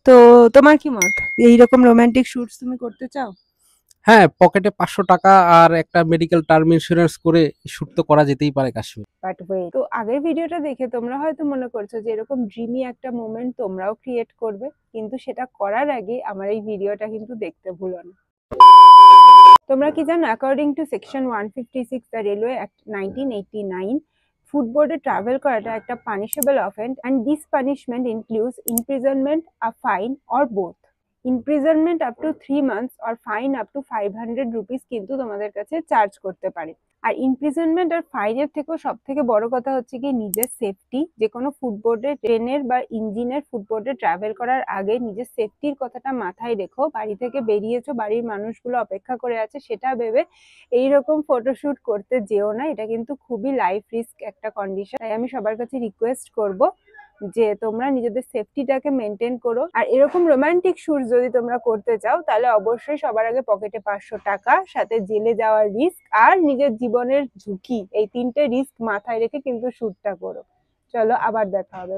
তো তোমার কি মত, এইরকম রোমান্টিক শুটস তুমি করতে চাও? হ্যাঁ, পকেটে 500 টাকা আর একটা মেডিকেল টার্ম ইন্স্যুরেন্স করে শুট তো করা যেতেই পারে কাশ্মীর। বাট ওয়েট, তো আগের ভিডিওটা দেখে তোমরা হয়তো মনে করছো যে এরকম ড্রিমি একটা মোমেন্ট তোমরাও ক্রিয়েট করবে, কিন্তু সেটা করার আগে আমার এই ভিডিওটা কিন্তু দেখতে ভুলো না। তোমরা কি জানো, according to section 156 the railway act 1989, foot বোর্ডে ট্রাভেল করাটা একটা punishable offence and this punishment includes imprisonment, a fine or both. Imprisonment up to 3 months আর ফাইন আপ টু 500 রুপিস কিন্তু তোমাদের কাছে চার্জ করতে পারে। আর ইমপ্রিজনমেন্ট আর ফাইনের থেকেও সব থেকে বড় কথা হচ্ছে কি নিজের সেফটি। যে কোনো ফুটবোর্ডে, ট্রেনের বা ইঞ্জিনের ফুটবোর্ডে ট্রাভেল করার আগে নিজের সেফটির কথাটা মাথায় রেখো। বাড়ি থেকে বেরিয়েছো, বাড়ির মানুষগুলো অপেক্ষা করে আছে সেটা ভেবে এইরকম ফটোশুট করতে যেও না। এটা কিন্তু খুবই লাইফ রিস্ক একটা কন্ডিশন। তাই আমি সবার কাছে রিকোয়েস্ট করব যে তোমরা নিজেদের সেফটিটাকে মেনটেন করো। আর এরকম রোমান্টিক শুট যদি তোমরা করতে চাও তাহলে অবশ্যই সবার আগে পকেটে 500 টাকা, সাথে জেলে যাওয়ার রিস্ক আর নিজের জীবনের ঝুঁকি, এই তিনটে রিস্ক মাথায় রেখে কিন্তু শুটটা করো। চলো, আবার দেখা হবে।